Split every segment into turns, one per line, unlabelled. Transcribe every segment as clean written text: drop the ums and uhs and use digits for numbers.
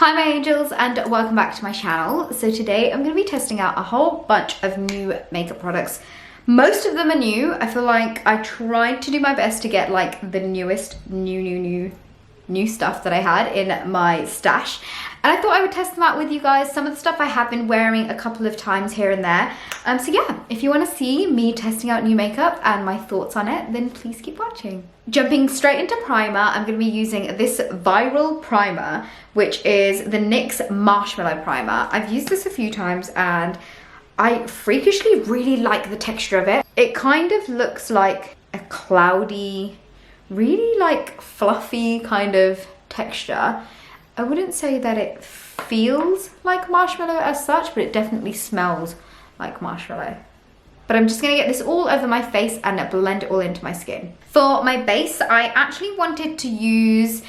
Hi my angels and welcome back to my channel. So today I'm going to be testing out a whole bunch of new makeup products. Most of them are new. I feel like I tried to do my best to get like the newest new stuff that I had in my stash, and I thought I would test them out with you guys. Some of the stuff I have been wearing a couple of times here and there. So yeah, if you want to see me testing out new makeup and my thoughts on it, then please keep watching. Jumping straight into primer, I'm going to be using this Viral primer, which is the NYX Marshmallow Primer. I've used this a few times and I freakishly really like the texture of it. It kind of looks like a cloudy, really like fluffy kind of texture. I wouldn't say that it feels like marshmallow as such, but it definitely smells like marshmallow. But I'm just gonna get this all over my face and blend it all into my skin. For my base, I actually wanted to use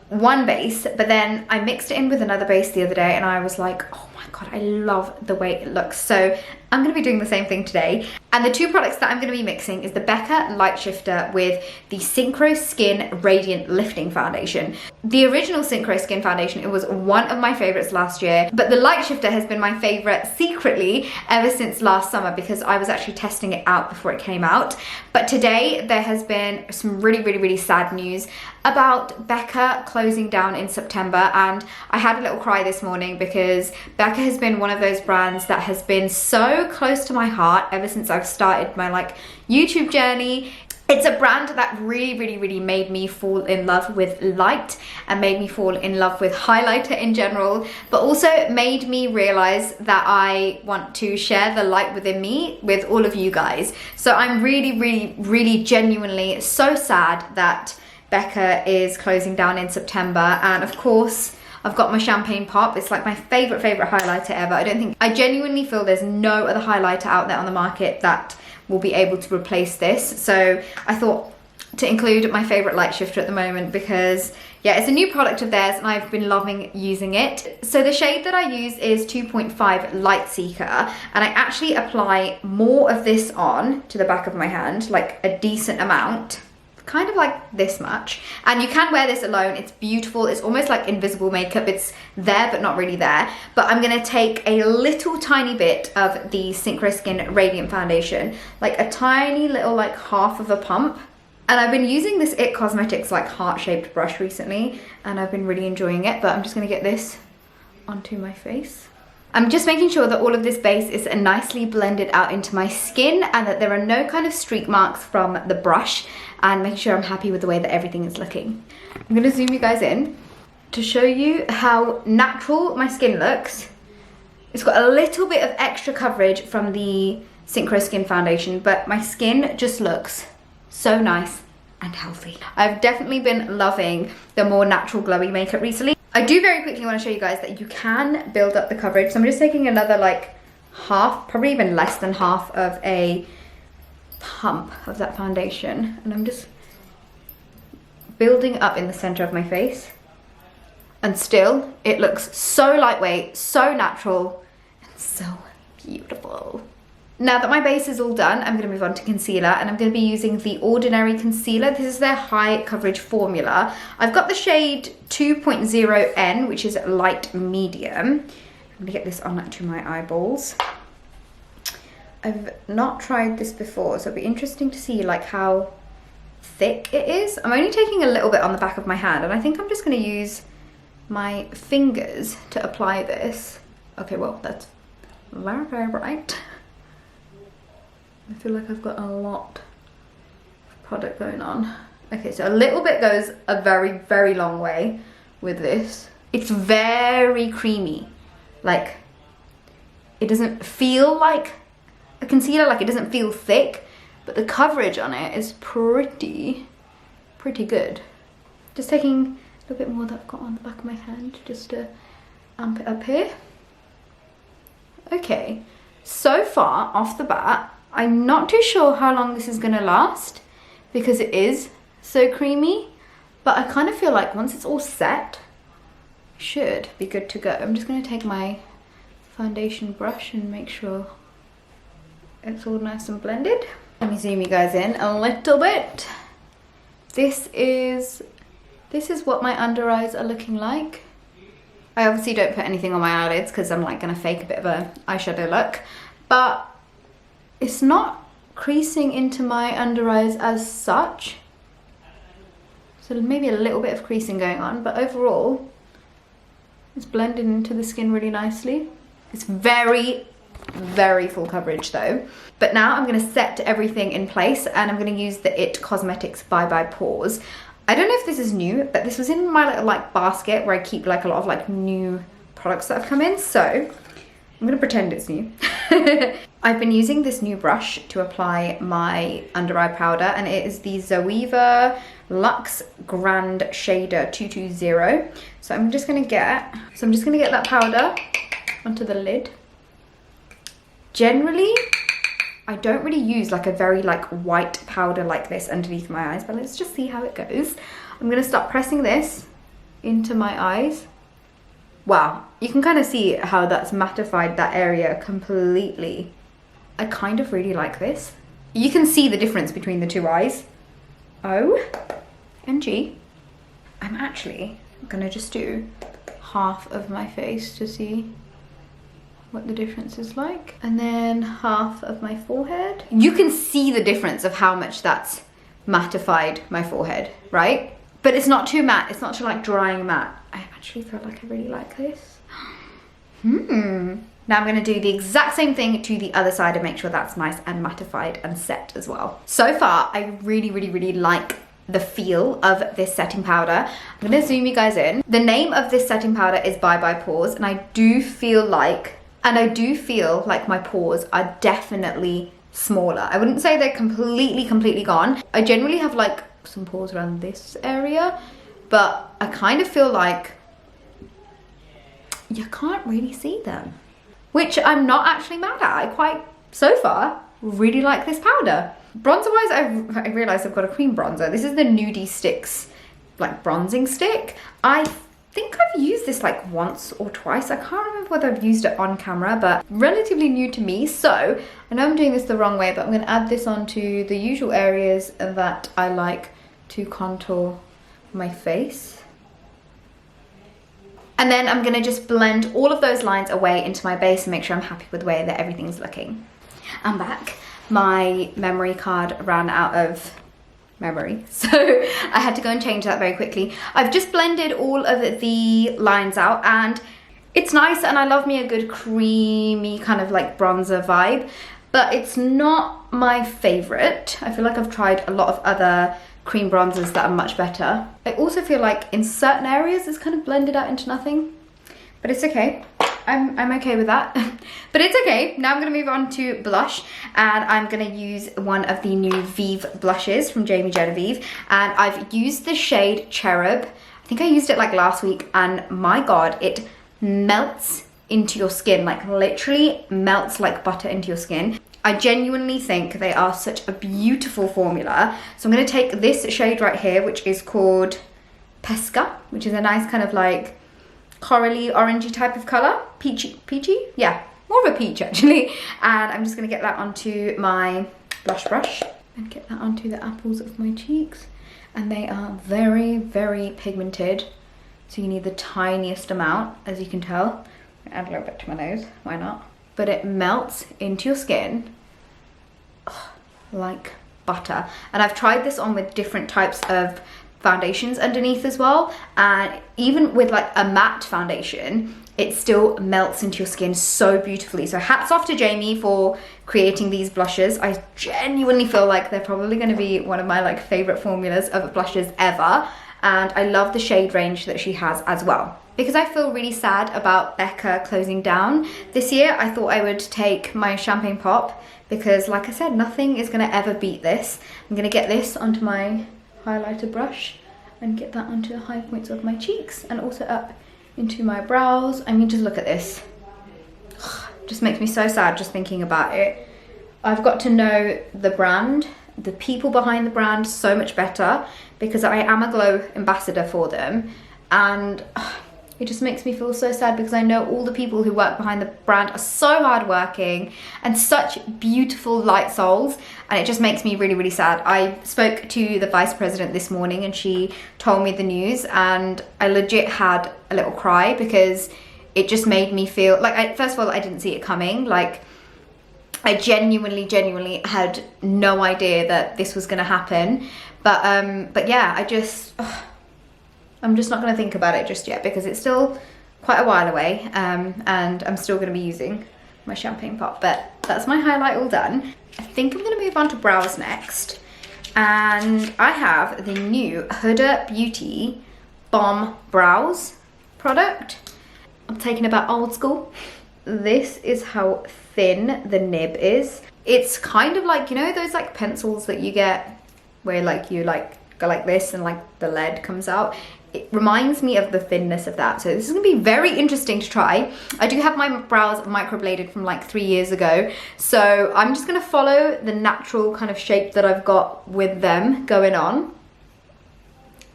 one base, but then I mixed it in with another base the other day and I was like, oh my god, I love the way it looks. So I'm gonna be doing the same thing today. And the two products that I'm gonna be mixing is the Becca Light Shifter with the Synchro Skin Radiant Lifting Foundation. The original Synchro Skin Foundation, it was one of my favorites last year, but the Light Shifter has been my favorite secretly ever since last summer because I was actually testing it out before it came out. But today there has been some really sad news about Becca closing down in September, and I had a little cry this morning because Becca has been one of those brands that has been so close to my heart ever since I've started my like YouTube journey. It's a brand that really made me fall in love with light and made me fall in love with highlighter in general, but also made me realize that I want to share the light within me with all of you guys. So I'm really genuinely so sad that Becca is closing down in September. And of course I've got my Champagne Pop. It's like my favorite highlighter ever. I genuinely feel there's no other highlighter out there on the market that will be able to replace this. So I thought to include my favorite light shifter at the moment because yeah, it's a new product of theirs and I've been loving using it. So the shade that I use is 2.5 Light Seeker, and I actually apply more of this on to the back of my hand, like a decent amount. Kind of like this much, and you can wear this alone. It's beautiful. It's almost like invisible makeup. It's there but not really there. But I'm gonna take a little tiny bit of the Synchro Skin Radiant Foundation, like a tiny little like half of a pump, and I've been using this IT Cosmetics like heart-shaped brush recently and I've been really enjoying it. But I'm just gonna get this onto my face. I'm just making sure that all of this base is nicely blended out into my skin and that there are no kind of streak marks from the brush, and make sure I'm happy with the way that everything is looking. I'm gonna zoom you guys in to show you how natural my skin looks. It's got a little bit of extra coverage from the Synchro Skin Foundation, but my skin just looks so nice and healthy. I've definitely been loving the more natural glowy makeup recently. I do very quickly want to show you guys that you can build up the coverage. So I'm just taking another like half, probably even less than half of a pump of that foundation, and I'm just building up in the center of my face, and still it looks so lightweight, so natural, and so beautiful. Now that my base is all done, I'm going to move on to concealer, and I'm going to be using the Ordinary Concealer. This is their high coverage formula. I've got the shade 2.0N, which is light medium. I'm going to get this on to my eyeballs. I've not tried this before, so it'll be interesting to see like how thick it is. I'm only taking a little bit on the back of my hand, and I think I'm just going to use my fingers to apply this. Okay, well, that's very bright. I feel like I've got a lot of product going on. Okay, so a little bit goes a very long way with this. It's very creamy. Like, it doesn't feel like a concealer, like it doesn't feel thick, but the coverage on it is pretty good. Just taking a little bit more that I've got on the back of my hand just to amp it up here. Okay, so far off the bat, I'm not too sure how long this is gonna last because it is so creamy, but I kind of feel like once it's all set, it should be good to go. I'm just gonna take my foundation brush and make sure it's all nice and blended. Let me zoom you guys in a little bit. This is what my under eyes are looking like. I obviously don't put anything on my eyelids because I'm like gonna fake a bit of a eyeshadow look, but it's not creasing into my under eyes as such. So maybe a little bit of creasing going on, but overall, it's blended into the skin really nicely. It's very, very full coverage though. But now I'm gonna set everything in place and I'm gonna use the IT Cosmetics Bye Bye Pores. I don't know if this is new, but this was in my little like basket where I keep like a lot of like new products that have come in. So I'm gonna pretend it's new. I've been using this new brush to apply my under eye powder, and it is the Vieve Luxe Grand Shader 220. So I'm just gonna get that powder onto the lid. Generally, I don't really use like a very like white powder like this underneath my eyes, but let's just see how it goes. I'm gonna start pressing this into my eyes. Wow, you can kind of see how that's mattified that area completely. I kind of really like this. You can see the difference between the two eyes. O and G. I'm actually gonna just do half of my face to see what the difference is like, and then half of my forehead. You can see the difference of how much that's mattified my forehead, right? But it's not too matte, it's not too like drying matte. I actually feel like I really like this. Now I'm gonna do the exact same thing to the other side and make sure that's nice and mattified and set as well. So far, I really, really, really like the feel of this setting powder. I'm gonna zoom you guys in. The name of this setting powder is Bye Bye Pores, and I do feel like my pores are definitely smaller. I wouldn't say they're completely gone. I generally have like some pores around this area, but I kind of feel like you can't really see them, which I'm not actually mad at. So far, really like this powder. Bronzer wise, I realized I've got a cream bronzer. This is the Nudie Sticks like bronzing stick. I think I've used this like once or twice. I can't remember whether I've used it on camera, but relatively new to me. So I know I'm doing this the wrong way, but I'm gonna add this onto the usual areas that I like to contour my face. And then I'm gonna just blend all of those lines away into my base and make sure I'm happy with the way that everything's looking. I'm back. My memory card ran out of memory, so I had to go and change that very quickly. I've just blended all of the lines out and it's nice, and I love me a good creamy kind of like bronzer vibe, but it's not my favorite. I feel like I've tried a lot of other cream bronzers that are much better. I also feel like in certain areas it's kind of blended out into nothing, but it's okay. I'm okay with that. But it's okay. Now I'm gonna move on to blush, and I'm gonna use one of the new Vieve blushes from Jamie Genevieve, and I've used the shade Cherub. I think I used it like last week, and my god, it melts into your skin, like literally melts like butter into your skin. I genuinely think they are such a beautiful formula. So I'm gonna take this shade right here, which is called Pesca, which is a nice kind of like corally orangey type of color. Peachy? Yeah, more of a peach actually. And I'm just gonna get that onto my blush brush and get that onto the apples of my cheeks. And they are very, very pigmented. So you need the tiniest amount, as you can tell. Add a little bit to my nose, why not? But it melts into your skin like butter. And I've tried this on with different types of foundations underneath as well, and even with like a matte foundation, it still melts into your skin so beautifully. So hats off to Jamie for creating these blushes. I genuinely feel like they're probably going to be one of my like favorite formulas of blushes ever, and I love the shade range that she has as well. Because I feel really sad about Becca closing down this year, I thought I would take my Champagne Pop, because like I said, nothing is going to ever beat this. I'm going to get this onto my highlighter brush and get that onto the high points of my cheeks and also up into my brows. I mean, just look at this. Just makes me so sad just thinking about it. I've got to know the brand, the people behind the brand so much better, because I am a Glow ambassador for them, and It just makes me feel so sad because I know all the people who work behind the brand are so hardworking and such beautiful light souls, and it just makes me really, really sad. I spoke to the vice president this morning and she told me the news, and I legit had a little cry because it just made me feel like, first of all, I didn't see it coming. Like, I genuinely had no idea that this was gonna happen. But yeah, I'm just not going to think about it just yet because it's still quite a while away, and I'm still going to be using my champagne pot. But that's my highlight all done. I think I'm going to move on to brows next, and I have the new Huda Beauty Bomb Brows product. I'm taking it back old school. This is how thin the nib is. It's kind of like, you know, those like pencils that you get where like you like go like this and like the lead comes out. It reminds me of the thinness of that. So this is gonna be very interesting to try. I do have my brows microbladed from like 3 years ago. So I'm just gonna follow the natural kind of shape that I've got with them going on.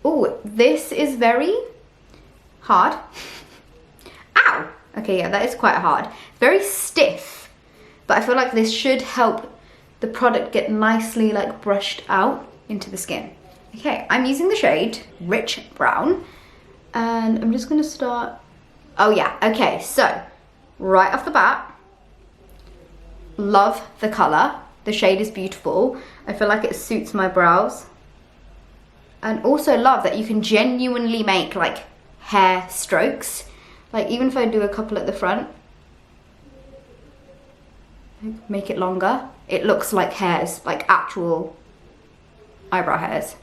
Oh, this is very hard. Ow! Okay, yeah, that is quite hard. Very stiff, but I feel like this should help the product get nicely like brushed out into the skin. Okay, I'm using the shade Rich Brown, and I'm just gonna start. Oh yeah, okay, so right off the bat, love the color. The shade is beautiful. I feel like it suits my brows. And also love that you can genuinely make like hair strokes. Like even if I do a couple at the front, make it longer, it looks like hairs, like actual eyebrow hairs.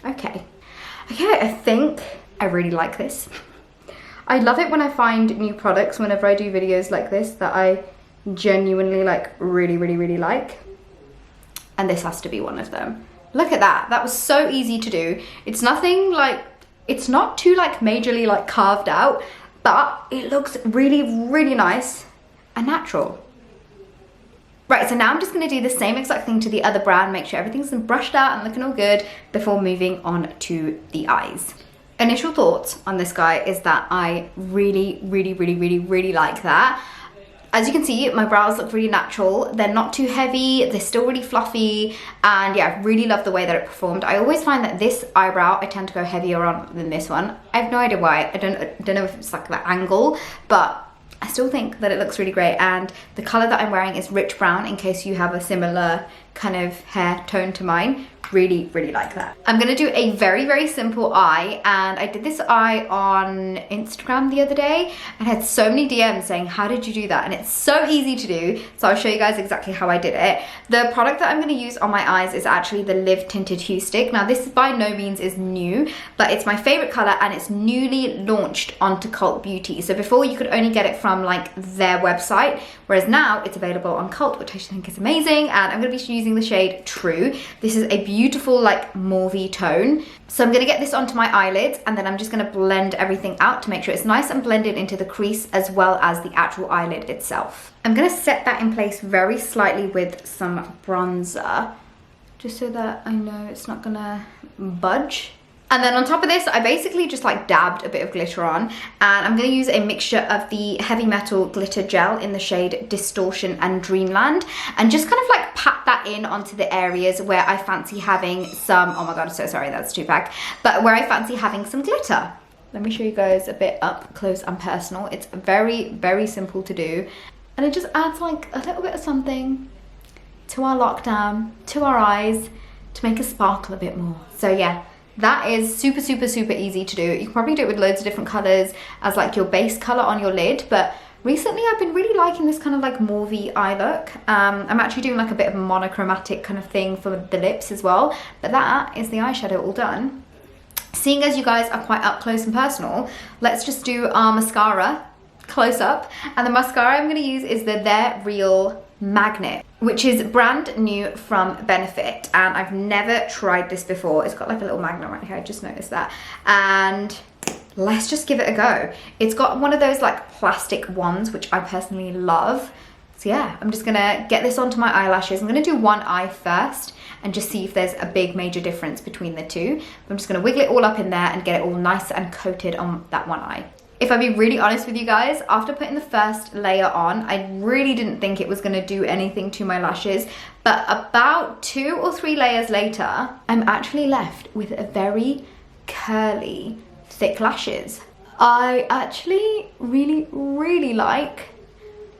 Okay, I think I really like this. I love it when I find new products whenever I do videos like this that I genuinely like really like. And this has to be one of them. Look at that, that was so easy to do. It's nothing like, it's not too like majorly like carved out, but it looks really nice and natural. Right, so now I'm just gonna do the same exact thing to the other brow and make sure everything's brushed out and looking all good before moving on to the eyes. Initial thoughts on this guy is that I really like that. As you can see, my brows look really natural. They're not too heavy, they're still really fluffy, and yeah, I really love the way that it performed. I always find that this eyebrow, I tend to go heavier on than this one. I have no idea why. I don't know if it's like that angle, but I still think that it looks really great. And the color that I'm wearing is Rich Brown, in case you have a similar kind of hair tone to mine. Really like that. I'm gonna do a very simple eye, and I did this eye on Instagram the other day and had so many DMs saying, how did you do that? And it's so easy to do, so I'll show you guys exactly how I did it. The product that I'm gonna use on my eyes is actually the Live Tinted Hue Stick. Now this by no means is new, but it's my favorite color and it's newly launched onto Cult Beauty. So before you could only get it from like their website, whereas now it's available on Cult, which I think is amazing. And I'm gonna be using the shade True. This is a beautiful like mauvey tone. So I'm gonna get this onto my eyelids, and then I'm just gonna blend everything out to make sure it's nice and blended into the crease as well as the actual eyelid itself. I'm gonna set that in place very slightly with some bronzer, just so that I know it's not gonna budge. And then on top of this, I basically just like dabbed a bit of glitter on, and I'm gonna use a mixture of the Heavy Metal glitter gel in the shade Distortion and Dreamland, and just kind of like pat that in onto the areas where I fancy having some, oh my God, I'm so sorry, that's too back, but where I fancy having some glitter. Let me show you guys a bit up close and personal. It's very simple to do, and it just adds like a little bit of something to our lockdown, to our eyes, to make us sparkle a bit more. So yeah, that is super easy to do. You can probably do it with loads of different colors as like your base color on your lid, but recently I've been really liking this kind of like mauvey eye look. I'm actually doing like a bit of a monochromatic kind of thing for the lips as well, but that is the eyeshadow all done. Seeing as you guys are quite up close and personal, let's just do our mascara close up. And the mascara I'm going to use is the They're Real Magnet, which is brand new from Benefit, and I've never tried this before. It's got like a little magnet right here, I just noticed that, and let's just give it a go. It's got one of those like plastic ones, which I personally love. So yeah, I'm just gonna get this onto my eyelashes. I'm gonna do one eye first and just see if there's a big major difference between the two. I'm just gonna wiggle it all up in there and get it all nice and coated on that one eye. If I be really honest with you guys, after putting the first layer on, I really didn't think it was going to do anything to my lashes. But about 2 or 3 layers later, I'm actually left with a very curly, thick lashes. I actually really like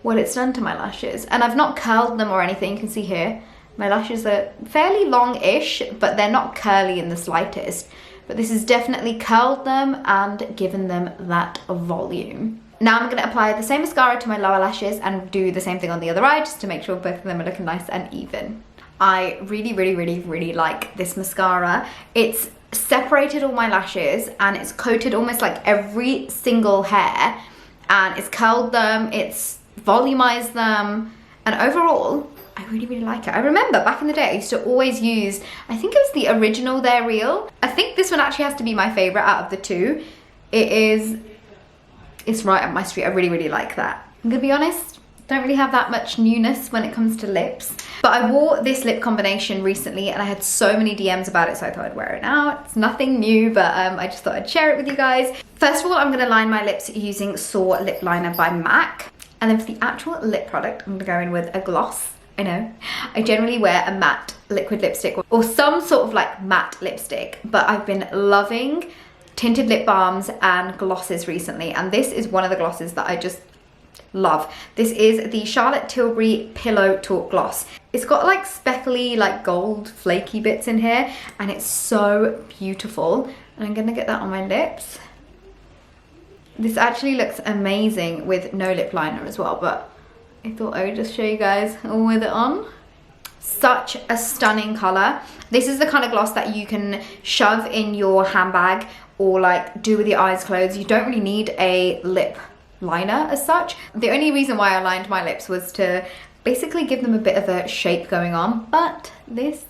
what it's done to my lashes. And I've not curled them or anything. You can see here, my lashes are fairly long-ish, but they're not curly in the slightest. But this has definitely curled them and given them that volume. Now I'm going to apply the same mascara to my lower lashes and do the same thing on the other eye, just to make sure both of them are looking nice and even. I really like this mascara. It's separated all my lashes and it's coated almost like every single hair, and it's curled them, it's volumized them, and overall I really like it. I remember back in the day I used to always use, I think it was the original They're Real. I think this one actually has to be my favorite out of the two. It's right up my street. I really like that. I'm gonna be honest, don't really have that much newness when it comes to lips, but I wore this lip combination recently and I had so many DMs about it, so I thought I'd wear it now. It's nothing new, but I just thought I'd share it with you guys. First of all, I'm gonna line my lips using Soar Lip Liner by MAC, and then for the actual lip product, I'm gonna go in with a gloss. I know, I generally wear a matte liquid lipstick or some sort of like matte lipstick, but I've been loving tinted lip balms and glosses recently, and this is one of the glosses that I just love. This is the Charlotte Tilbury Pillow Talk Gloss. It's got like speckly, like gold flaky bits in here, and it's so beautiful. And I'm gonna get that on my lips. This actually looks amazing with no lip liner as well, but I thought I would just show you guys with it on. Such a stunning color. This is the kind of gloss that you can shove in your handbag or like do with your eyes closed. You don't really need a lip liner as such. The only reason why I lined my lips was to basically give them a bit of a shape going on, but this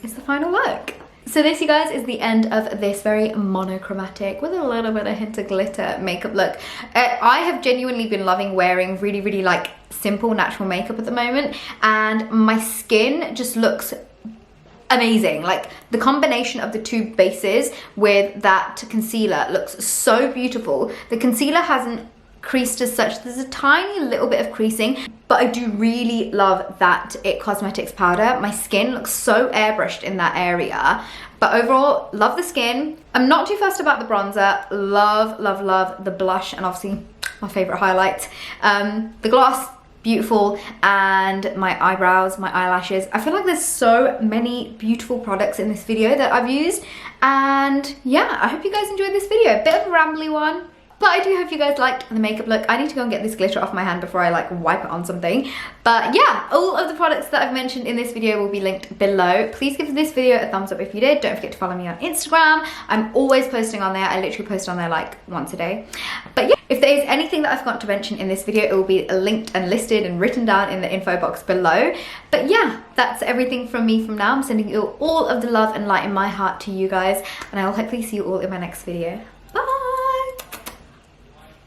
is the final look. So this, you guys, is the end of this very monochromatic with a little bit of hint of glitter makeup look. I have genuinely been loving wearing really like simple natural makeup at the moment, and my skin just looks amazing. Like the combination of the two bases with that concealer looks so beautiful. The concealer hasn't creased as such. There's a tiny little bit of creasing, but I do really love that It Cosmetics powder. My skin looks so airbrushed in that area, but overall love the skin. I'm not too fussed about the bronzer. Love the blush, and obviously my favorite highlight, the gloss, beautiful, and my eyebrows, my eyelashes. I feel like there's so many beautiful products in this video that I've used, and yeah, I hope you guys enjoyed this video. A bit of a rambly one, but I do hope you guys liked the makeup look. I need to go and get this glitter off my hand before I like wipe it on something. But yeah, all of the products that I've mentioned in this video will be linked below. Please give this video a thumbs up if you did. Don't forget to follow me on Instagram. I'm always posting on there. I literally post on there like once a day. But yeah, if there is anything that I forgot to mention in this video, it will be linked and listed and written down in the info box below. But yeah, that's everything from me from now. I'm sending you all of the love and light in my heart to you guys, and I will hopefully see you all in my next video.